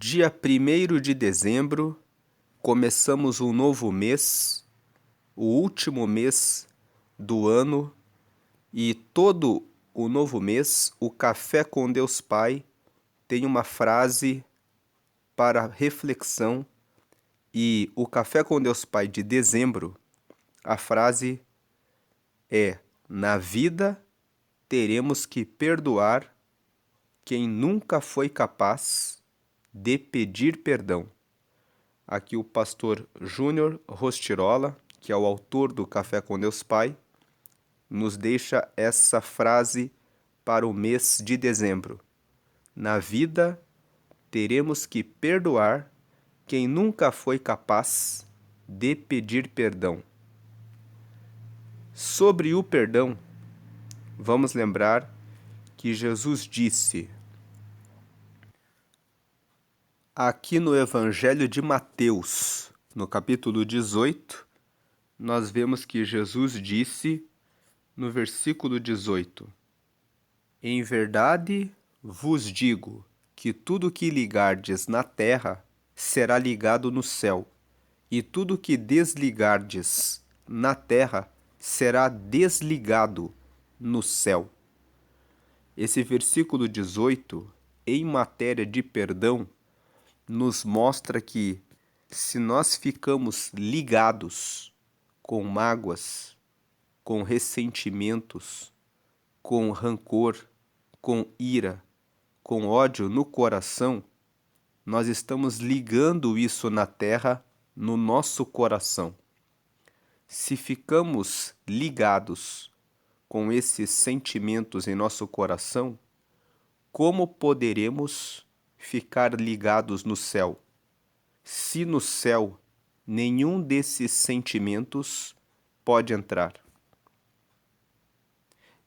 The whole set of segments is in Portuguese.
Dia 1º de dezembro, começamos um novo mês, o último mês do ano, e todo o novo mês, o Café com Deus Pai tem uma frase para reflexão, e o Café com Deus Pai de dezembro, a frase é: na vida teremos que perdoar quem nunca foi capaz de pedir perdão. Aqui o pastor Júnior Rostirola, que é o autor do Café com Deus Pai, nos deixa essa frase para o mês de dezembro. Na vida, teremos que perdoar quem nunca foi capaz de pedir perdão. Sobre o perdão, vamos lembrar que Jesus disse aqui no Evangelho de Mateus, no capítulo 18, nós vemos que Jesus disse no versículo 18: em verdade vos digo que tudo que ligardes na terra será ligado no céu, e tudo que desligardes na terra será desligado no céu. Esse versículo 18, em matéria de perdão, nos mostra que se nós ficamos ligados com mágoas, com ressentimentos, com rancor, com ira, com ódio no coração, nós estamos ligando isso na terra, no nosso coração. Se ficamos ligados com esses sentimentos em nosso coração, como poderemos ficar ligados no céu, se no céu nenhum desses sentimentos pode entrar?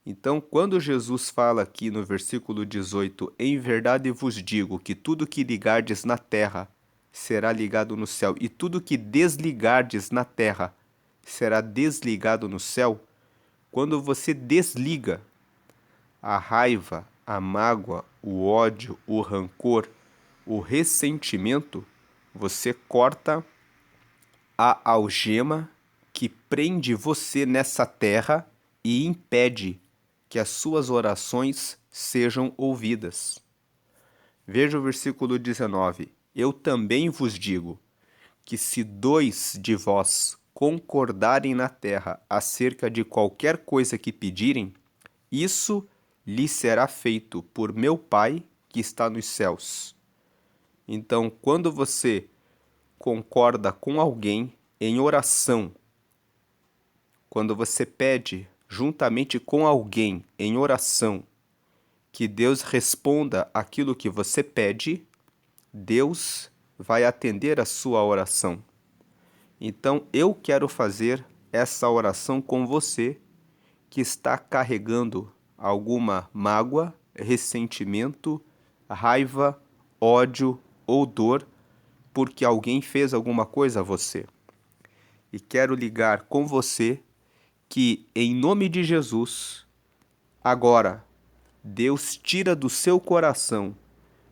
Então, quando Jesus fala aqui no versículo 18, em verdade vos digo que tudo que ligardes na terra será ligado no céu, e tudo que desligardes na terra será desligado no céu, quando você desliga a raiva, a mágoa, o ódio, o rancor, o ressentimento, você corta a algema que prende você nessa terra e impede que as suas orações sejam ouvidas. Veja o versículo 19. Eu também vos digo que se 2 de vós concordarem na terra acerca de qualquer coisa que pedirem, isso lhe será feito por meu Pai que está nos céus. Então, quando você concorda com alguém em oração, quando você pede juntamente com alguém em oração que Deus responda aquilo que você pede, Deus vai atender a sua oração. Então, eu quero fazer essa oração com você que está carregando alguma mágoa, ressentimento, raiva, ódio ou dor porque alguém fez alguma coisa a você. E quero ligar com você que, em nome de Jesus, agora, Deus tira do seu coração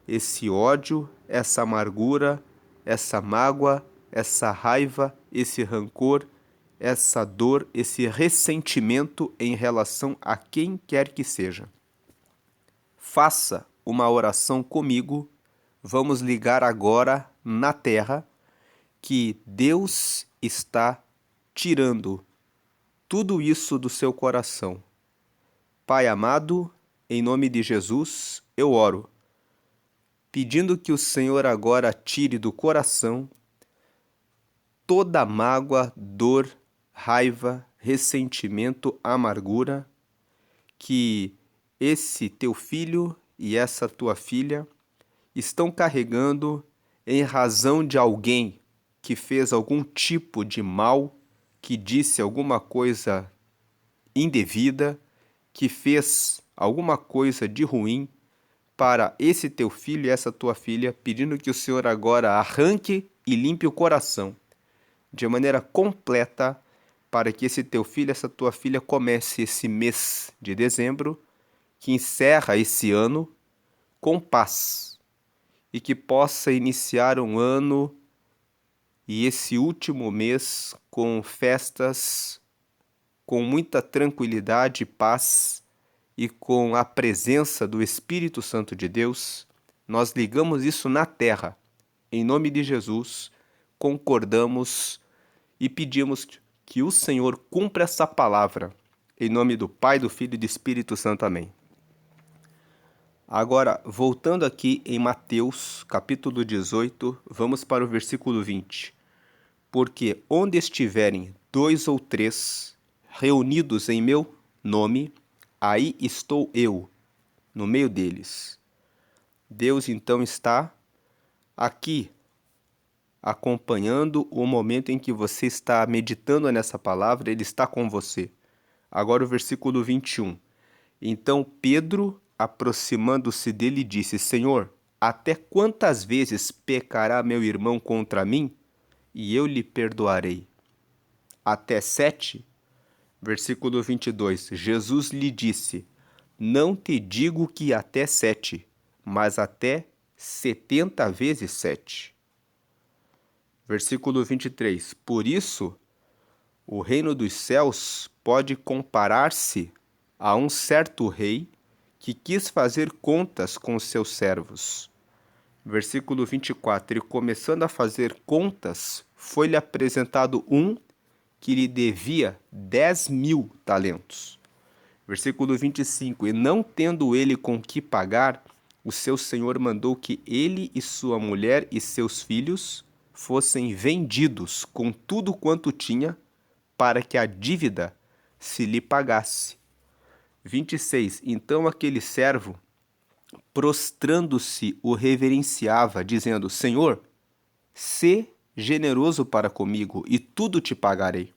esse ódio, essa amargura, essa mágoa, essa raiva, esse rancor, essa dor, esse ressentimento em relação a quem quer que seja. Faça uma oração comigo. Vamos ligar agora na terra que Deus está tirando tudo isso do seu coração. Pai amado, em nome de Jesus, eu oro, pedindo que o Senhor agora tire do coração toda mágoa, dor, raiva, ressentimento, amargura, que esse teu filho e essa tua filha estão carregando em razão de alguém que fez algum tipo de mal, que disse alguma coisa indevida, que fez alguma coisa de ruim para esse teu filho e essa tua filha, pedindo que o Senhor agora arranque e limpe o coração de maneira completa, para que esse teu filho e essa tua filha comece esse mês de dezembro, que encerra esse ano, com paz. e que possa iniciar um ano e esse último mês com festas, com muita tranquilidade e paz e com a presença do Espírito Santo de Deus. Nós ligamos isso na terra. Em nome de Jesus, concordamos e pedimos que o Senhor cumpra essa palavra. Em nome do Pai, do Filho e do Espírito Santo. Amém. Agora, voltando aqui em Mateus, capítulo 18, vamos para o versículo 20. Porque onde estiverem 2 ou 3 reunidos em meu nome, aí estou eu, no meio deles. Deus então está aqui, acompanhando o momento em que você está meditando nessa palavra, Ele está com você. Agora o versículo 21. Então Pedro, aproximando-se dele, disse: Senhor, até quantas vezes pecará meu irmão contra mim, e eu lhe perdoarei? Até 7? Versículo 22. Jesus lhe disse: Não te digo que até 7, mas até 70 vezes 7. Versículo 23. Por isso, o reino dos céus pode comparar-se a um certo rei que quis fazer contas com os seus servos. Versículo 24. E começando a fazer contas, foi-lhe apresentado um que lhe devia 10.000 talentos. Versículo 25. E não tendo ele com que pagar, o seu senhor mandou que ele e sua mulher e seus filhos fossem vendidos com tudo quanto tinha, para que a dívida se lhe pagasse. 26. Então aquele servo, prostrando-se, o reverenciava, dizendo: Senhor, sê generoso para comigo, e tudo te pagarei.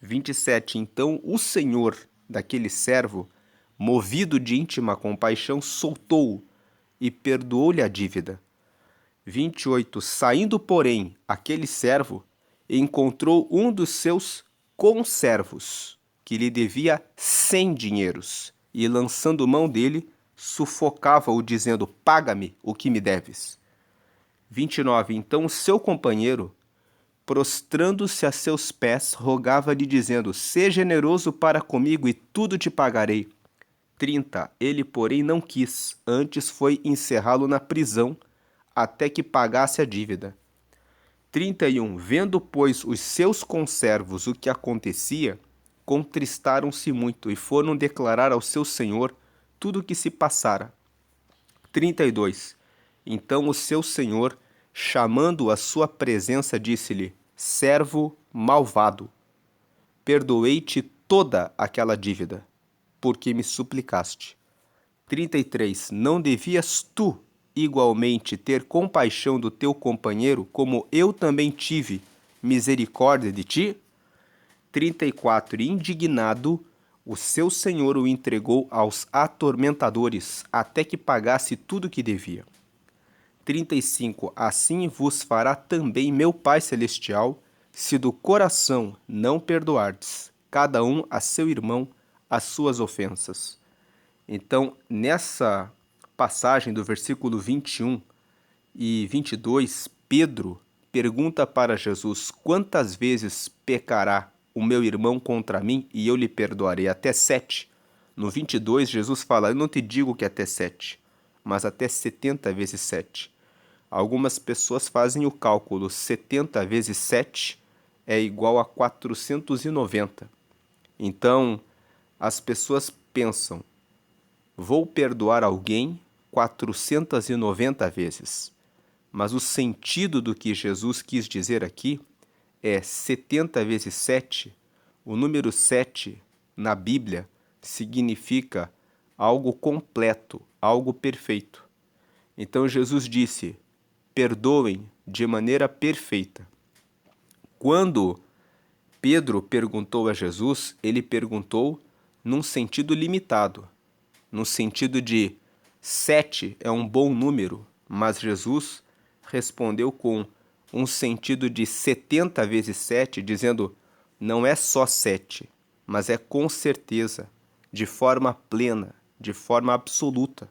27. Então o senhor daquele servo, movido de íntima compaixão, soltou-o e perdoou-lhe a dívida. 28. Saindo, porém, aquele servo encontrou um dos seus conservos, que lhe devia 100 dinheiros, e lançando mão dele, sufocava-o, dizendo: Paga-me o que me deves. 29. Então o seu companheiro, prostrando-se a seus pés, rogava-lhe, dizendo: Sê generoso para comigo, e tudo te pagarei. 30. Ele, porém, não quis, antes foi encerrá-lo na prisão, até que pagasse a dívida. 31. Vendo, pois, os seus conservos o que acontecia, contristaram-se muito e foram declarar ao seu senhor tudo o que se passara. 32. Então o seu senhor, chamando-o à sua presença, disse-lhe: Servo malvado, perdoei-te toda aquela dívida, porque me suplicaste. 33. Não devias tu igualmente ter compaixão do teu companheiro, como eu também tive misericórdia de ti? 34. Indignado, o seu senhor o entregou aos atormentadores, até que pagasse tudo o que devia. 35. Assim vos fará também meu Pai Celestial, se do coração não perdoardes, cada um a seu irmão, as suas ofensas. Então, nessa passagem do versículo 21 e 22, Pedro pergunta para Jesus: quantas vezes pecará o meu irmão contra mim e eu lhe perdoarei? Até 7. No 22, Jesus fala: eu não te digo que até 7, mas até 70 vezes 7. Algumas pessoas fazem o cálculo: 70 vezes 7 é igual a 490. Então, as pessoas pensam: vou perdoar alguém 490 vezes. Mas o sentido do que Jesus quis dizer aqui é 70 vezes 7. O número 7 na Bíblia significa algo completo, algo perfeito. Então Jesus disse: perdoem de maneira perfeita. Quando Pedro perguntou a Jesus, ele perguntou num sentido limitado, no sentido de 7 é um bom número, mas Jesus respondeu com um sentido de 70 vezes 7, dizendo: não é só 7, mas é com certeza, de forma plena, de forma absoluta.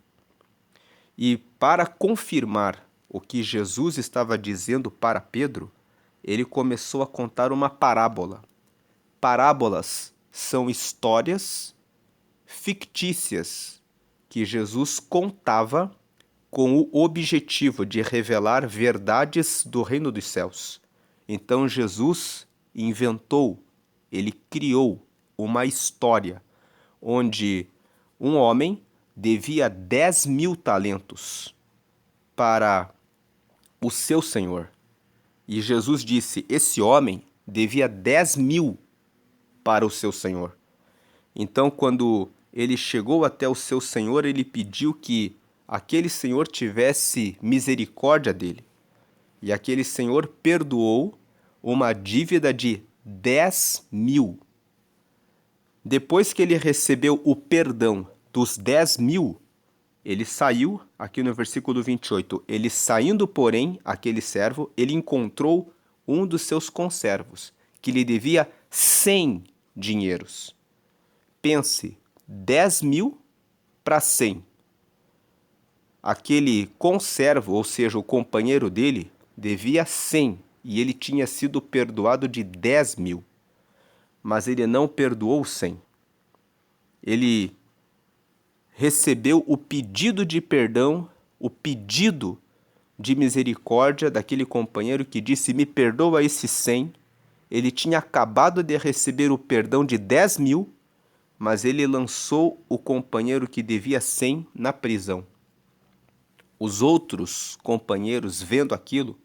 E para confirmar o que Jesus estava dizendo para Pedro, ele começou a contar uma parábola. Parábolas são histórias fictícias que Jesus contava com o objetivo de revelar verdades do reino dos céus. Então Jesus inventou, ele criou uma história onde um homem devia 10.000 talentos para o seu senhor. E Jesus disse, esse homem devia 10.000 para o seu senhor. Então, quando ele chegou até o seu senhor, ele pediu que aquele senhor tivesse misericórdia dele. E aquele senhor perdoou uma dívida de 10.000. Depois que ele recebeu o perdão dos 10.000, ele saiu, aqui no versículo 28, ele saindo, porém, aquele servo, ele encontrou um dos seus conservos, que lhe devia 100 dinheiros. Pense, 10.000 para 100. Aquele conservo, ou seja, o companheiro dele, devia 100 e ele tinha sido perdoado de 10.000. Mas ele não perdoou 100. Ele recebeu o pedido de perdão, o pedido de misericórdia daquele companheiro que disse, me perdoa esses 100. Ele tinha acabado de receber o perdão de 10.000, mas ele lançou o companheiro que devia 100 na prisão. Os outros companheiros, vendo aquilo,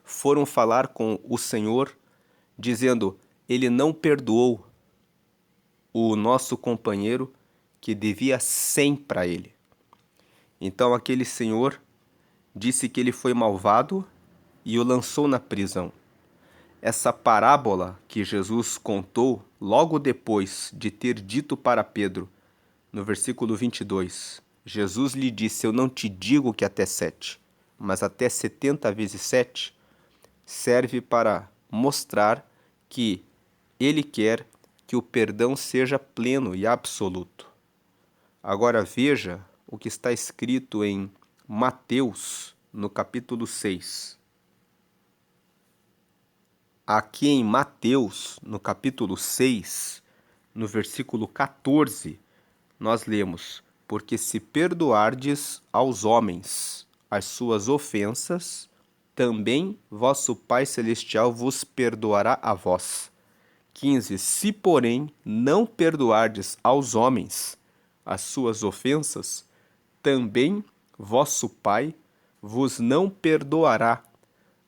foram falar com o Senhor, dizendo, ele não perdoou o nosso companheiro que devia 100 para ele. Então aquele senhor disse que ele foi malvado e o lançou na prisão. Essa parábola que Jesus contou logo depois de ter dito para Pedro, no versículo 22, Jesus lhe disse, eu não te digo que até 7, mas até 70 vezes 7, serve para mostrar que ele quer que o perdão seja pleno e absoluto. Agora veja o que está escrito em Mateus, no capítulo 6. Aqui em Mateus, no capítulo 6, no versículo 14, nós lemos, porque se perdoardes aos homens as suas ofensas, também vosso Pai Celestial vos perdoará a vós. 15. Se, porém, não perdoardes aos homens as suas ofensas, também vosso Pai vos não perdoará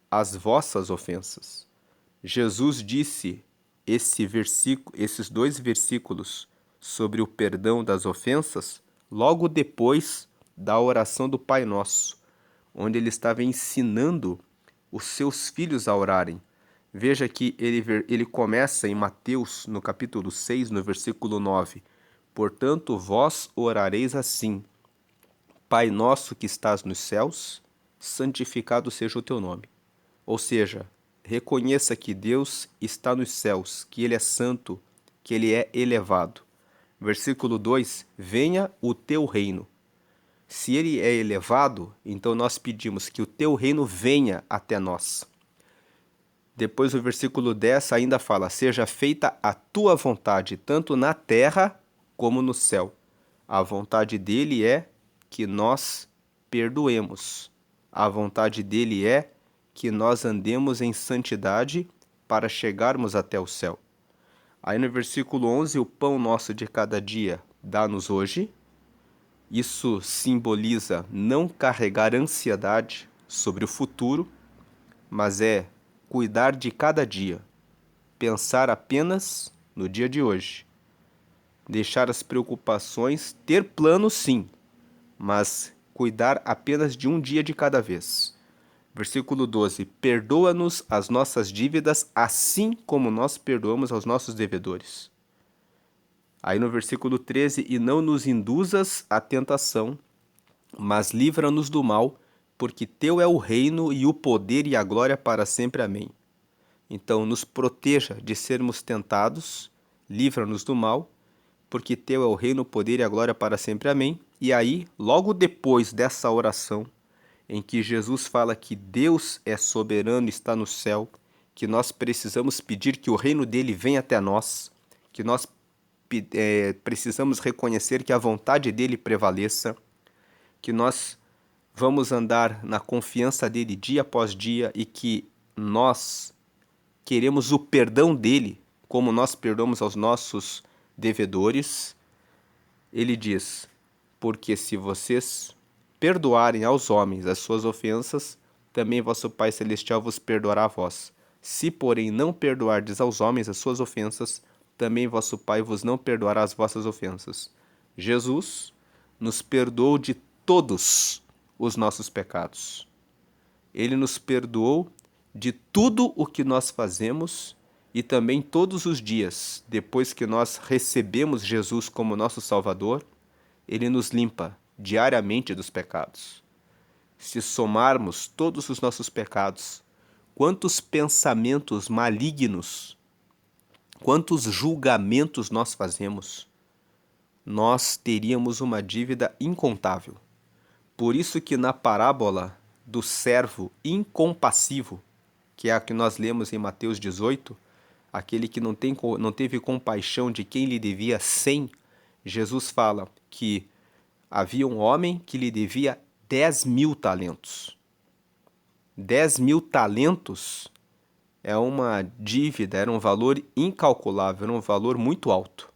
as vossas ofensas. Jesus disse esses 2 versículos sobre o perdão das ofensas logo depois da oração do Pai Nosso, onde ele estava ensinando os seus filhos a orarem. Veja que ele começa em Mateus, no capítulo 6, no versículo 9. Portanto, vós orareis assim, Pai nosso que estás nos céus, santificado seja o teu nome. Ou seja, reconheça que Deus está nos céus, que Ele é santo, que Ele é elevado. Versículo 2, venha o teu reino. Se Ele é elevado, então nós pedimos que o teu reino venha até nós. Depois o versículo 10 ainda fala, seja feita a tua vontade, tanto na terra como no céu. A vontade dele é que nós perdoemos. A vontade dele é que nós andemos em santidade para chegarmos até o céu. Aí no versículo 11, o pão nosso de cada dia dá-nos hoje. Isso simboliza não carregar ansiedade sobre o futuro, mas é cuidar de cada dia, pensar apenas no dia de hoje, deixar as preocupações, ter planos sim, mas cuidar apenas de um dia de cada vez. Versículo 12, perdoa-nos as nossas dívidas, assim como nós perdoamos aos nossos devedores. Aí no versículo 13, e não nos induzas à tentação, mas livra-nos do mal, porque teu é o reino e o poder e a glória para sempre. Amém. Então, nos proteja de sermos tentados, livra-nos do mal, porque teu é o reino, o poder e a glória para sempre. Amém. E aí, logo depois dessa oração, em que Jesus fala que Deus é soberano, está no céu, que nós precisamos pedir que o reino dele venha até nós, que nós precisamos reconhecer que a vontade dele prevaleça, que nós vamos andar na confiança dele dia após dia e que nós queremos o perdão dele, como nós perdoamos aos nossos devedores. Ele diz: porque se vocês perdoarem aos homens as suas ofensas, também vosso Pai Celestial vos perdoará a vós. Se, porém, não perdoardes aos homens as suas ofensas, também vosso Pai vos não perdoará as vossas ofensas. Jesus nos perdoou de todos os nossos pecados. Ele nos perdoou de tudo o que nós fazemos e também todos os dias, depois que nós recebemos Jesus como nosso Salvador, ele nos limpa diariamente dos pecados. Se somarmos todos os nossos pecados, quantos pensamentos malignos, quantos julgamentos nós fazemos, nós teríamos uma dívida incontável. Por isso que na parábola do servo incompassivo, que é a que nós lemos em Mateus 18, aquele que não teve compaixão de quem lhe devia 100, Jesus fala que havia um homem que lhe devia 10.000 talentos. 10.000 talentos é uma dívida, era um valor incalculável, era um valor muito alto.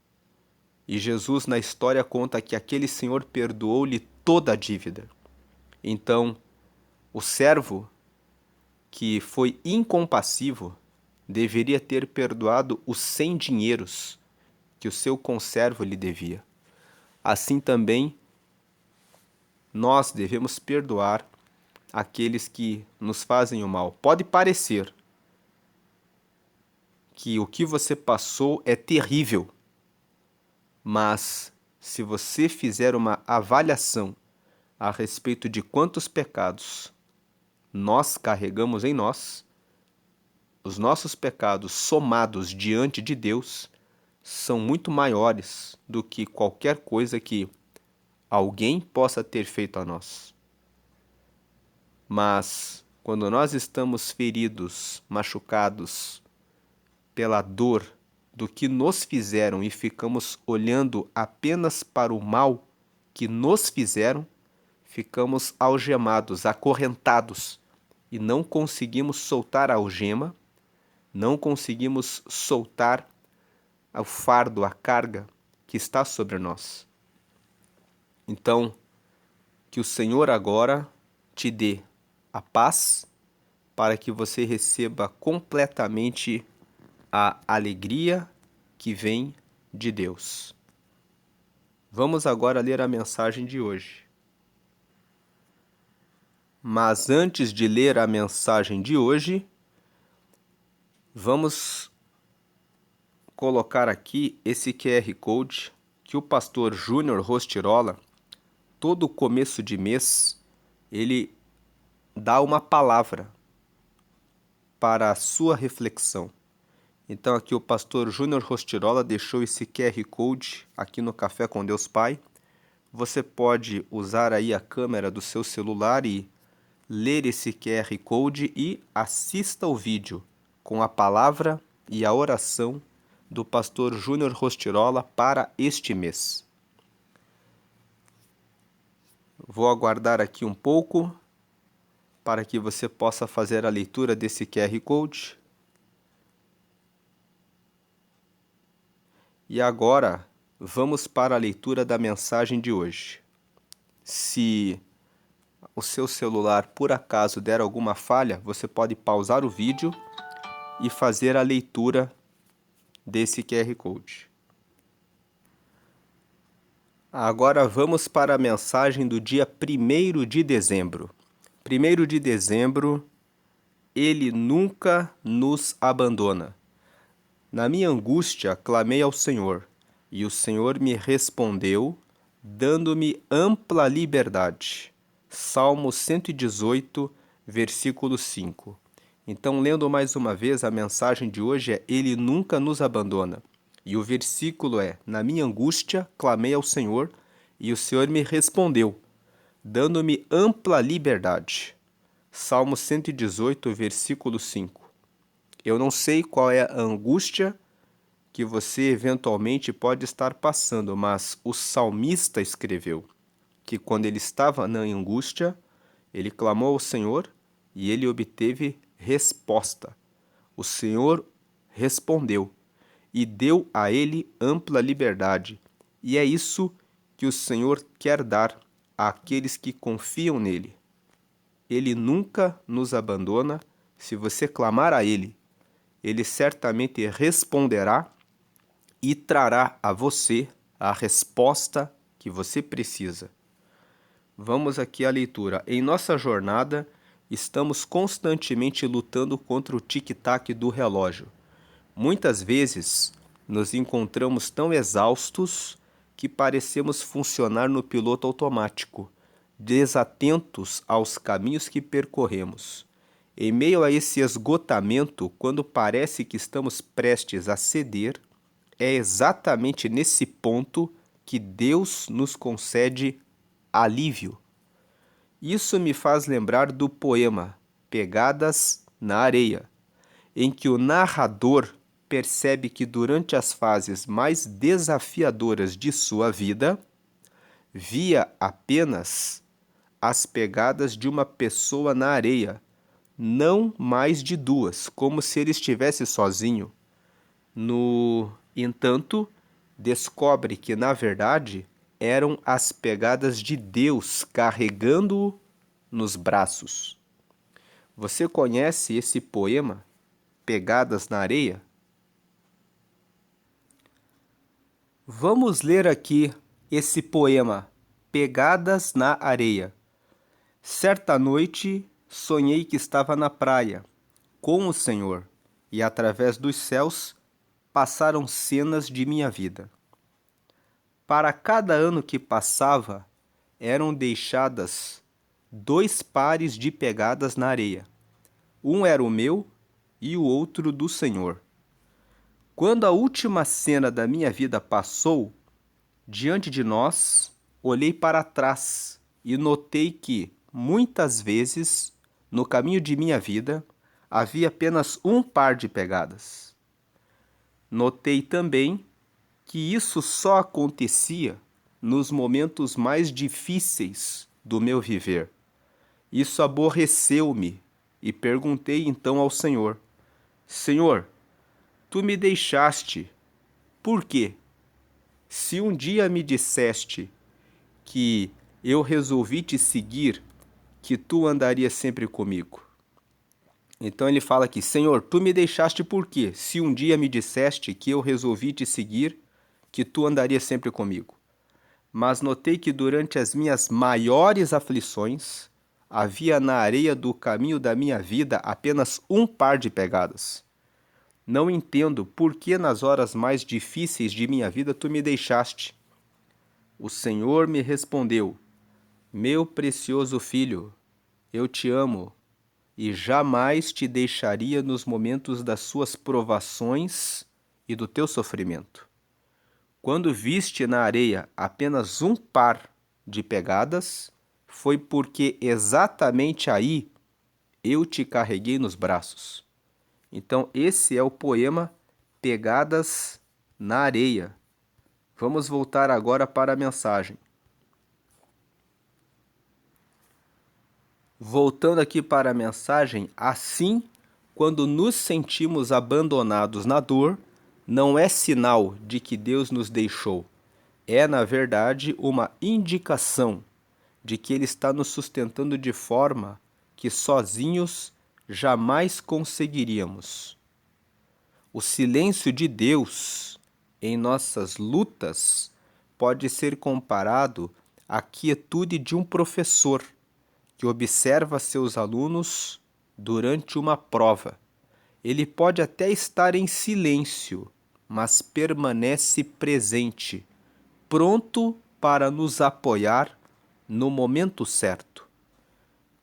E Jesus na história conta que aquele senhor perdoou-lhe toda a dívida. Então, o servo que foi incompassivo deveria ter perdoado os 100 dinheiros que o seu conservo lhe devia. Assim também, nós devemos perdoar aqueles que nos fazem o mal. Pode parecer que o que você passou é terrível, mas se você fizer uma avaliação a respeito de quantos pecados nós carregamos em nós, os nossos pecados somados diante de Deus são muito maiores do que qualquer coisa que alguém possa ter feito a nós. Mas quando nós estamos feridos, machucados pela dor do que nos fizeram e ficamos olhando apenas para o mal que nos fizeram, ficamos algemados, acorrentados e não conseguimos soltar a algema, não conseguimos soltar o fardo, a carga que está sobre nós. Então, que o Senhor agora te dê a paz para que você receba completamente a alegria que vem de Deus. Vamos agora ler a mensagem de hoje. Mas antes de ler a mensagem de hoje, vamos colocar aqui esse QR Code que o pastor Júnior Rostirola, todo começo de mês, ele dá uma palavra para a sua reflexão. Então aqui o pastor Júnior Rostirola deixou esse QR Code aqui no Café com Deus Pai. Você pode usar aí a câmera do seu celular e ler esse QR Code e assista o vídeo com a palavra e a oração do pastor Júnior Rostirola para este mês. Vou aguardar aqui um pouco para que você possa fazer a leitura desse QR Code. E agora, vamos para a leitura da mensagem de hoje. Se o seu celular por acaso der alguma falha, você pode pausar o vídeo e fazer a leitura desse QR Code. Agora vamos para a mensagem do dia 1º de dezembro. 1º de dezembro, Ele nunca nos abandona. Na minha angústia, clamei ao Senhor, e o Senhor me respondeu, dando-me ampla liberdade. Salmo 118, versículo 5. Então, lendo mais uma vez, a mensagem de hoje é: Ele nunca nos abandona. E o versículo é: na minha angústia, clamei ao Senhor, e o Senhor me respondeu, dando-me ampla liberdade. Salmo 118, versículo 5. Eu não sei qual é a angústia que você eventualmente pode estar passando, mas o salmista escreveu que quando ele estava na angústia, ele clamou ao Senhor e ele obteve resposta. O Senhor respondeu e deu a ele ampla liberdade. E é isso que o Senhor quer dar àqueles que confiam nele. Ele nunca nos abandona. Se você clamar a ele, ele certamente responderá e trará a você a resposta que você precisa. Vamos aqui à leitura. Em nossa jornada, estamos constantemente lutando contra o tic-tac do relógio. Muitas vezes, nos encontramos tão exaustos que parecemos funcionar no piloto automático, desatentos aos caminhos que percorremos. Em meio a esse esgotamento, quando parece que estamos prestes a ceder, é exatamente nesse ponto que Deus nos concede alívio. Isso me faz lembrar do poema Pegadas na Areia, em que o narrador percebe que durante as fases mais desafiadoras de sua vida, via apenas as pegadas de uma pessoa na areia, não mais de duas, como se ele estivesse sozinho. No entanto, descobre que, na verdade, eram as pegadas de Deus carregando-o nos braços. Você conhece esse poema, Pegadas na Areia? Vamos ler aqui esse poema, Pegadas na Areia. Certa noite, sonhei que estava na praia, com o Senhor, e através dos céus passaram cenas de minha vida. Para cada ano que passava, eram deixadas 2 pares de pegadas na areia. Um era o meu e o outro do Senhor. Quando a última cena da minha vida passou, diante de nós, olhei para trás e notei que, muitas vezes, no caminho de minha vida, havia apenas um par de pegadas. Notei também que isso só acontecia nos momentos mais difíceis do meu viver. Isso aborreceu-me e perguntei então ao Senhor: Senhor, tu me deixaste, por quê? Se um dia me disseste que eu resolvi te seguir, que tu andaria sempre comigo. Então ele fala aqui: Senhor, tu me deixaste por quê? Se um dia me disseste que eu resolvi te seguir, que tu andaria sempre comigo. Mas notei que durante as minhas maiores aflições, havia na areia do caminho da minha vida apenas um par de pegadas. Não entendo por que nas horas mais difíceis de minha vida tu me deixaste. O Senhor me respondeu: Meu precioso filho, eu te amo e jamais te deixaria nos momentos das suas provações e do teu sofrimento. Quando viste na areia apenas um par de pegadas, foi porque exatamente aí eu te carreguei nos braços. Então, esse é o poema Pegadas na Areia. Vamos voltar agora para a mensagem. Voltando aqui para a mensagem, assim, quando nos sentimos abandonados na dor, não é sinal de que Deus nos deixou. É, na verdade, uma indicação de que Ele está nos sustentando de forma que sozinhos jamais conseguiríamos. O silêncio de Deus em nossas lutas pode ser comparado à quietude de um professor que observa seus alunos durante uma prova. Ele pode até estar em silêncio, mas permanece presente, pronto para nos apoiar no momento certo.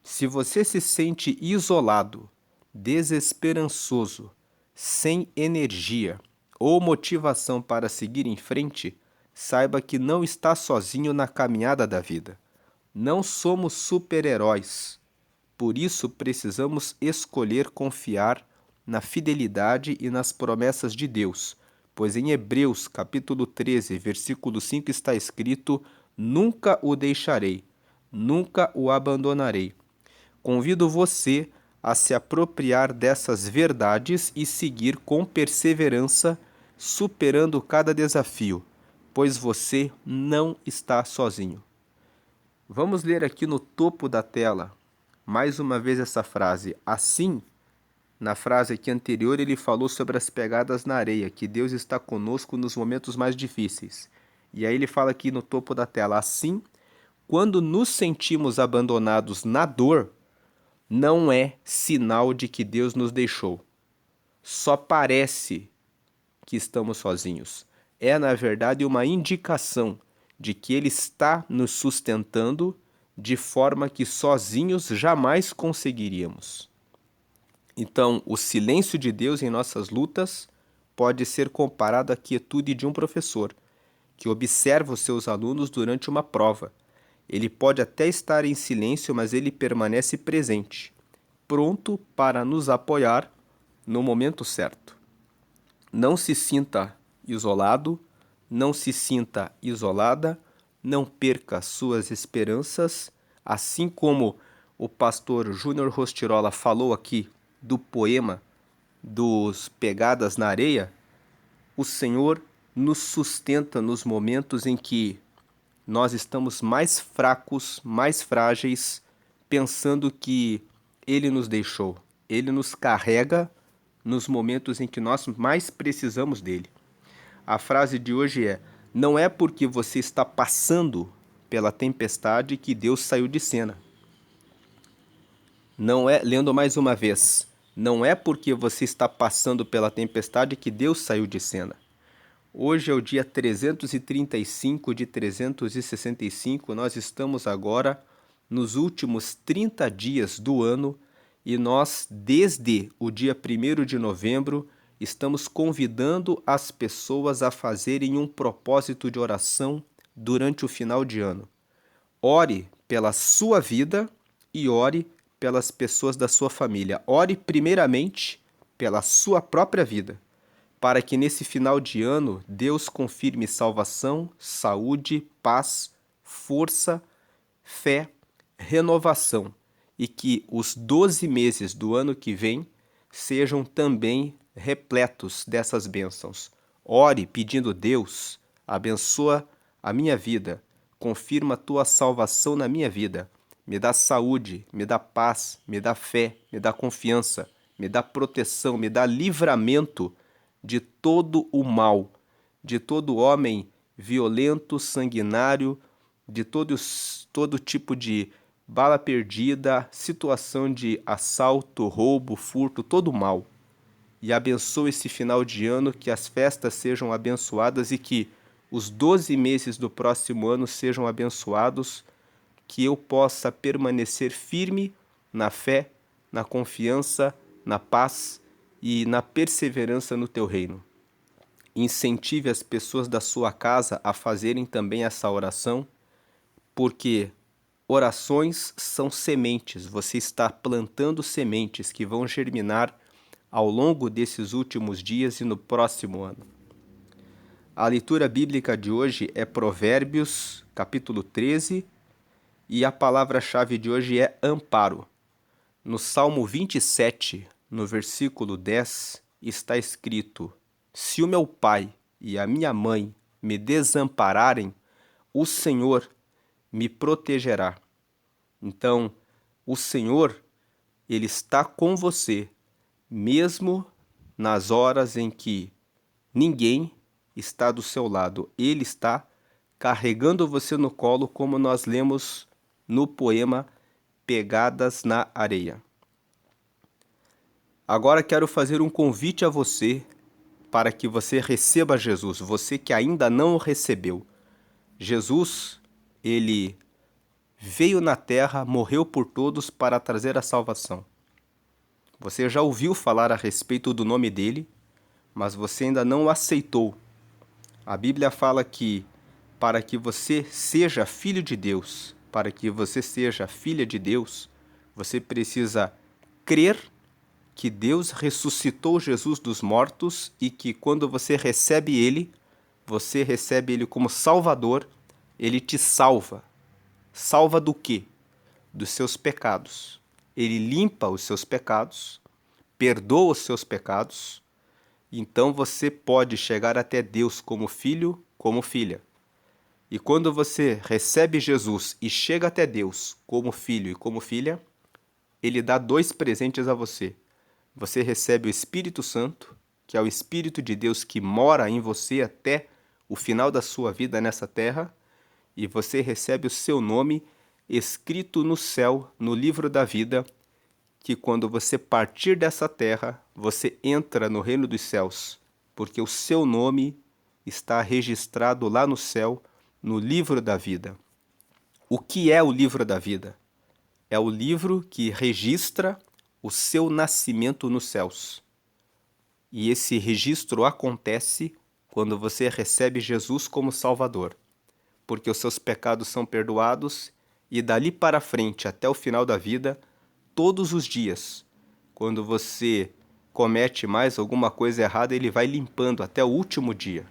Se você se sente isolado, desesperançoso, sem energia ou motivação para seguir em frente, saiba que não está sozinho na caminhada da vida. Não somos super-heróis. Por isso precisamos escolher confiar na fidelidade e nas promessas de Deus, pois em Hebreus, capítulo 13, versículo 5 está escrito: Nunca o deixarei, nunca o abandonarei. Convido você a se apropriar dessas verdades e seguir com perseverança, superando cada desafio, pois você não está sozinho. Vamos ler aqui no topo da tela, mais uma vez essa frase. Assim, na frase aqui anterior, ele falou sobre as pegadas na areia, que Deus está conosco nos momentos mais difíceis. E aí ele fala aqui no topo da tela: assim, quando nos sentimos abandonados na dor, não é sinal de que Deus nos deixou. Só parece que estamos sozinhos. É, na verdade, uma indicação de que Ele está nos sustentando de forma que sozinhos jamais conseguiríamos. Então, o silêncio de Deus em nossas lutas pode ser comparado à quietude de um professor, que observa os seus alunos durante uma prova. Ele pode até estar em silêncio, mas ele permanece presente, pronto para nos apoiar no momento certo. Não se sinta isolado, não se sinta isolada, não perca suas esperanças, assim como o pastor Júnior Rostirola falou aqui do poema dos Pegadas na Areia. O Senhor nos sustenta nos momentos em que nós estamos mais fracos, mais frágeis, pensando que Ele nos deixou. Ele nos carrega nos momentos em que nós mais precisamos dele. A frase de hoje é: não é porque você está passando pela tempestade que Deus saiu de cena. Não é, lendo mais uma vez, não é porque você está passando pela tempestade que Deus saiu de cena. Hoje é o dia 335 de 365, nós estamos agora nos últimos 30 dias do ano e nós, desde o dia 1º de novembro, estamos convidando as pessoas a fazerem um propósito de oração durante o final de ano. Ore pela sua vida e ore pelas pessoas da sua família. Ore primeiramente pela sua própria vida, para que nesse final de ano Deus confirme salvação, saúde, paz, força, fé, renovação e que os 12 meses do ano que vem sejam também repletos dessas bênçãos. Ore pedindo: Deus, abençoa a minha vida, confirma a tua salvação na minha vida, me dá saúde, me dá paz, me dá fé, me dá confiança, me dá proteção, me dá livramento de todo o mal, de todo homem violento, sanguinário, de todo tipo de bala perdida, situação de assalto, roubo, furto, todo mal. E abençoa esse final de ano, que as festas sejam abençoadas e que os 12 meses do próximo ano sejam abençoados, que eu possa permanecer firme na fé, na confiança, na paz e na perseverança no teu reino. Incentive as pessoas da sua casa a fazerem também essa oração, porque orações são sementes, você está plantando sementes que vão germinar ao longo desses últimos dias e no próximo ano. A leitura bíblica de hoje é Provérbios, capítulo 13, e a palavra-chave de hoje é amparo. No Salmo 27, no versículo 10, está escrito: Se o meu pai e a minha mãe me desampararem, o Senhor me protegerá. Então, o Senhor, Ele está com você, mesmo nas horas em que ninguém está do seu lado. Ele está carregando você no colo, como nós lemos no poema Pegadas na Areia. Agora quero fazer um convite a você para que você receba Jesus, você que ainda não o recebeu. Jesus, ele veio na terra, morreu por todos para trazer a salvação. Você já ouviu falar a respeito do nome dele, mas você ainda não o aceitou. A Bíblia fala que para que você seja filho de Deus, para que você seja filha de Deus, você precisa crer que Deus ressuscitou Jesus dos mortos e que quando você recebe ele como Salvador, ele te salva. Salva do quê? Dos seus pecados. Ele limpa os seus pecados, perdoa os seus pecados, então você pode chegar até Deus como filho, como filha. E quando você recebe Jesus e chega até Deus como filho e como filha, ele dá dois presentes a você. Você recebe o Espírito Santo, que é o Espírito de Deus que mora em você até o final da sua vida nessa terra, e você recebe o seu nome escrito no céu, no livro da vida, que quando você partir dessa terra, você entra no reino dos céus, porque o seu nome está registrado lá no céu, no livro da vida. O que é o livro da vida? É o livro que registra o seu nascimento nos céus. E esse registro acontece quando você recebe Jesus como Salvador, porque os seus pecados são perdoados e dali para frente, até o final da vida, todos os dias, quando você comete mais alguma coisa errada, ele vai limpando até o último dia.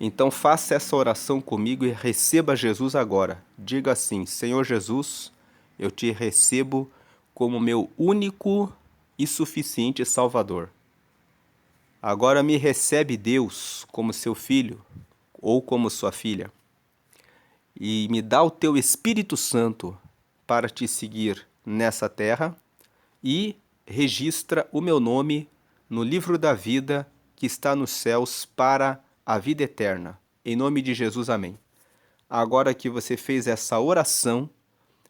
Então faça essa oração comigo e receba Jesus agora. Diga assim: Senhor Jesus, eu te recebo como meu único e suficiente Salvador. Agora me recebe, Deus, como seu filho ou como sua filha, e me dá o teu Espírito Santo para te seguir nessa terra e registra o meu nome no livro da vida que está nos céus para a vida eterna. Em nome de Jesus, amém. Agora que você fez essa oração,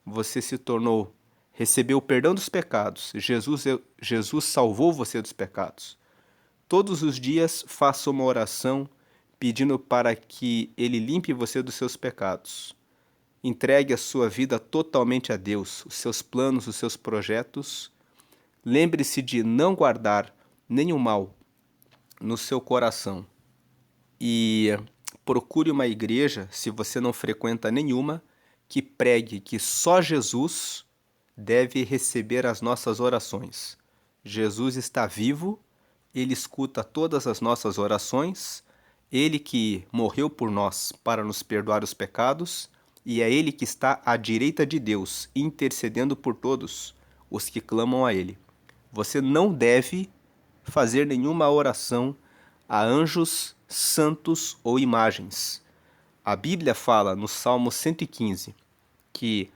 você se tornou, recebeu o perdão dos pecados. Jesus salvou você dos pecados. Todos os dias faça uma oração pedindo para que ele limpe você dos seus pecados. Entregue a sua vida totalmente a Deus, os seus planos, os seus projetos. Lembre-se de não guardar nenhum mal no seu coração. E procure uma igreja, se você não frequenta nenhuma, que pregue que só Jesus deve receber as nossas orações. Jesus está vivo, ele escuta todas as nossas orações, ele que morreu por nós para nos perdoar os pecados, e é ele que está à direita de Deus, intercedendo por todos os que clamam a ele. Você não deve fazer nenhuma oração a anjos, santos ou imagens. A Bíblia fala no Salmo 115 que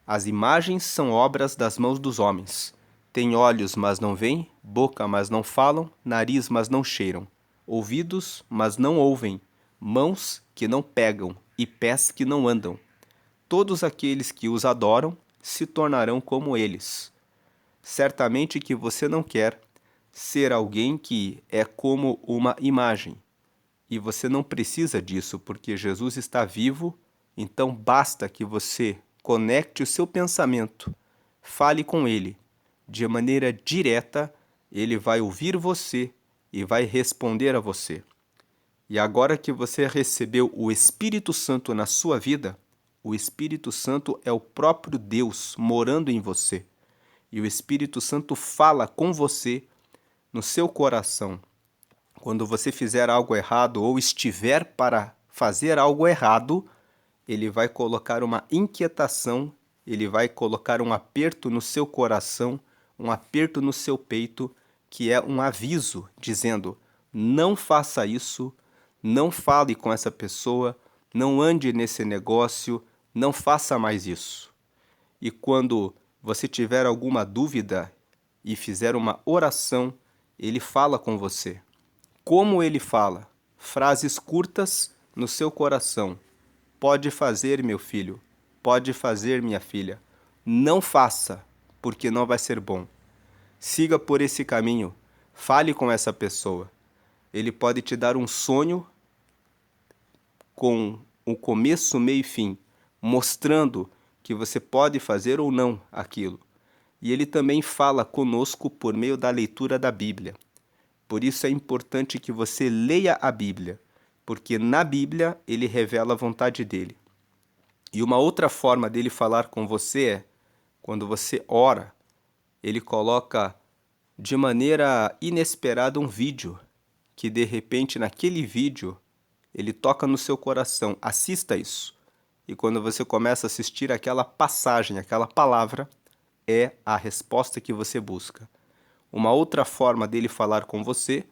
as imagens são obras das mãos dos homens. Têm olhos, mas não veem, boca, mas não falam, nariz, mas não cheiram, ouvidos, mas não ouvem, mãos que não pegam e pés que não andam. Todos aqueles que os adoram se tornarão como eles. Certamente que você não quer ser alguém que é como uma imagem. E você não precisa disso, porque Jesus está vivo, então basta que você conecte o seu pensamento, fale com ele. De maneira direta, ele vai ouvir você e vai responder a você. E agora que você recebeu o Espírito Santo na sua vida, o Espírito Santo é o próprio Deus morando em você. E o Espírito Santo fala com você no seu coração. Quando você fizer algo errado ou estiver para fazer algo errado, ele vai colocar uma inquietação, ele vai colocar um aperto no seu coração, um aperto no seu peito, que é um aviso dizendo: não faça isso, não fale com essa pessoa, não ande nesse negócio, não faça mais isso. E quando você tiver alguma dúvida e fizer uma oração, ele fala com você. Como ele fala? Frases curtas no seu coração. Pode fazer, meu filho. Pode fazer, minha filha. Não faça, porque não vai ser bom. Siga por esse caminho. Fale com essa pessoa. Ele pode te dar um sonho com o começo, meio e fim, mostrando que você pode fazer ou não aquilo. E ele também fala conosco por meio da leitura da Bíblia. Por isso é importante que você leia a Bíblia, porque na Bíblia ele revela a vontade dele. E uma outra forma dele falar com você é, quando você ora, ele coloca de maneira inesperada um vídeo, que de repente naquele vídeo ele toca no seu coração. Assista isso. E quando você começa a assistir aquela passagem, aquela palavra, é a resposta que você busca. Uma outra forma dele falar com você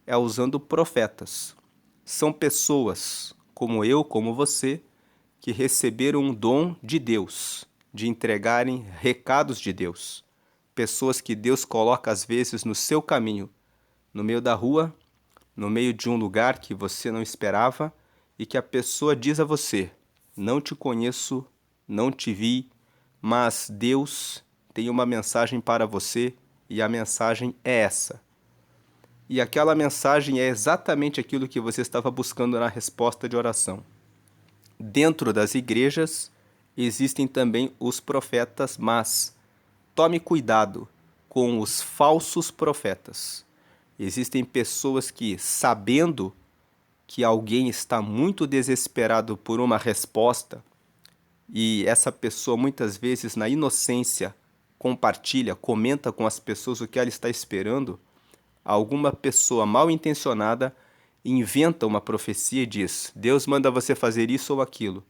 é usando profetas. São pessoas como eu, como você, que receberam um dom de Deus, de entregarem recados de Deus. Pessoas que Deus coloca às vezes no seu caminho, no meio da rua, no meio de um lugar que você não esperava e que a pessoa diz a você: não te conheço, não te vi, mas Deus tem uma mensagem para você e a mensagem é essa. E aquela mensagem é exatamente aquilo que você estava buscando na resposta de oração. Dentro das igrejas existem também os profetas, mas tome cuidado com os falsos profetas. Existem pessoas que, sabendo que alguém está muito desesperado por uma resposta, e essa pessoa muitas vezes na inocência compartilha, comenta com as pessoas o que ela está esperando, alguma pessoa mal intencionada inventa uma profecia e diz: Deus manda você fazer isso ou aquilo.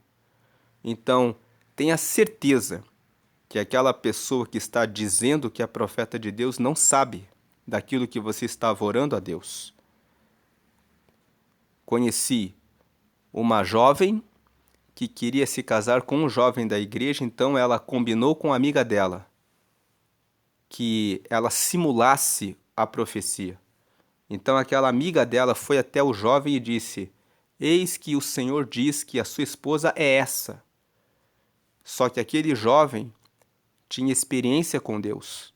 Então, tenha certeza que aquela pessoa que está dizendo que é profeta de Deus não sabe daquilo que você estava orando a Deus. Conheci uma jovem que queria se casar com um jovem da igreja, então ela combinou com a amiga dela que ela simulasse a profecia. Então aquela amiga dela foi até o jovem e disse: Eis que o Senhor diz que a sua esposa é essa. Só que aquele jovem tinha experiência com Deus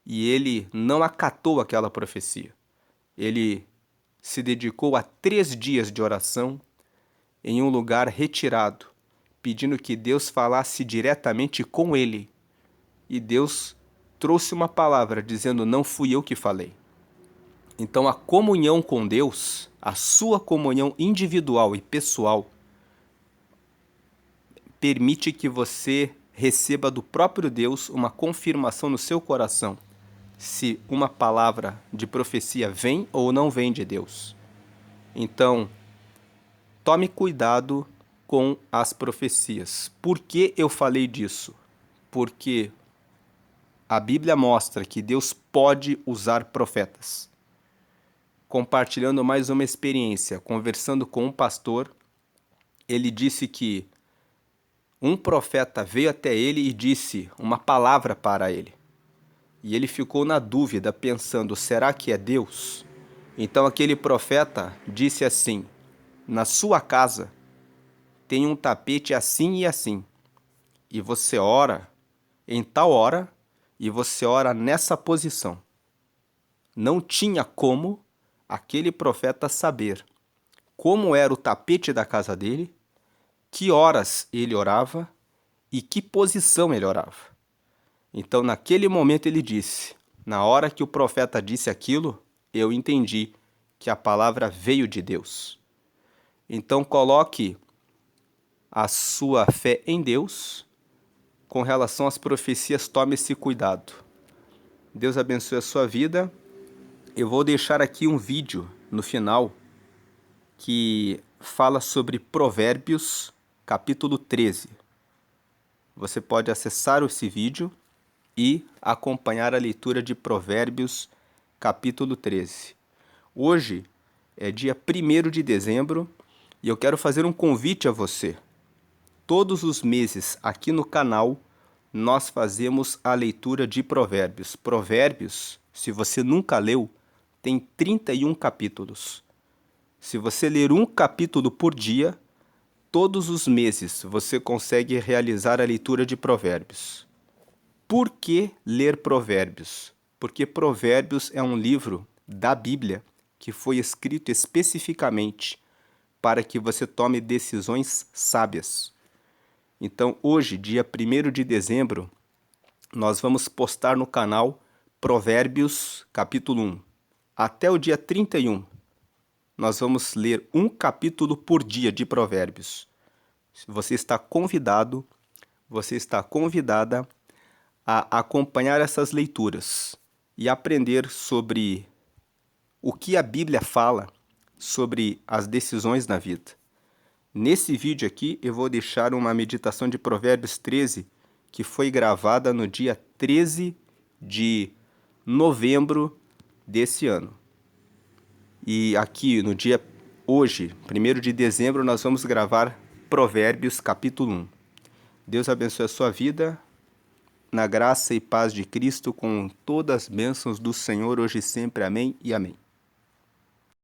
e ele não acatou aquela profecia. Ele se dedicou a 3 dias de oração em um lugar retirado, pedindo que Deus falasse diretamente com ele. E Deus trouxe uma palavra dizendo: não fui eu que falei. Então a comunhão com Deus, a sua comunhão individual e pessoal, permite que você receba do próprio Deus uma confirmação no seu coração, se uma palavra de profecia vem ou não vem de Deus. Então, tome cuidado com as profecias. Por que eu falei disso? Porque a Bíblia mostra que Deus pode usar profetas. Compartilhando mais uma experiência, conversando com um pastor, ele disse que um profeta veio até ele e disse uma palavra para ele. E ele ficou na dúvida, pensando: será que é Deus? Então aquele profeta disse assim: na sua casa tem um tapete assim e assim, e você ora em tal hora e você ora nessa posição. Não tinha como aquele profeta saber como era o tapete da casa dele, que horas ele orava e que posição ele orava. Então, naquele momento, ele disse: na hora que o profeta disse aquilo, eu entendi que a palavra veio de Deus. Então, coloque a sua fé em Deus. Com relação às profecias, tome esse cuidado. Deus abençoe a sua vida. Eu vou deixar aqui um vídeo no final que fala sobre Provérbios, capítulo 13. Você pode acessar esse vídeo e acompanhar a leitura de Provérbios, capítulo 13. Hoje é dia 1º de dezembro e eu quero fazer um convite a você. Todos os meses aqui no canal nós fazemos a leitura de Provérbios. Provérbios, se você nunca leu, tem 31 capítulos. Se você ler um capítulo por dia, todos os meses você consegue realizar a leitura de Provérbios. Por que ler Provérbios? Porque Provérbios é um livro da Bíblia que foi escrito especificamente para que você tome decisões sábias. Então, hoje, dia 1º de dezembro, nós vamos postar no canal Provérbios, capítulo 1. Até o dia 31, nós vamos ler um capítulo por dia de Provérbios. você está convidado, você está convidada a acompanhar essas leituras e aprender sobre o que a Bíblia fala sobre as decisões na vida. Nesse vídeo aqui eu vou deixar uma meditação de Provérbios 13, que foi gravada no dia 13 de novembro desse ano. E aqui no dia hoje, 1º de dezembro, nós vamos gravar Provérbios capítulo 1. Deus abençoe a sua vida, na graça e paz de Cristo, com todas as bênçãos do Senhor, hoje e sempre. Amém e amém.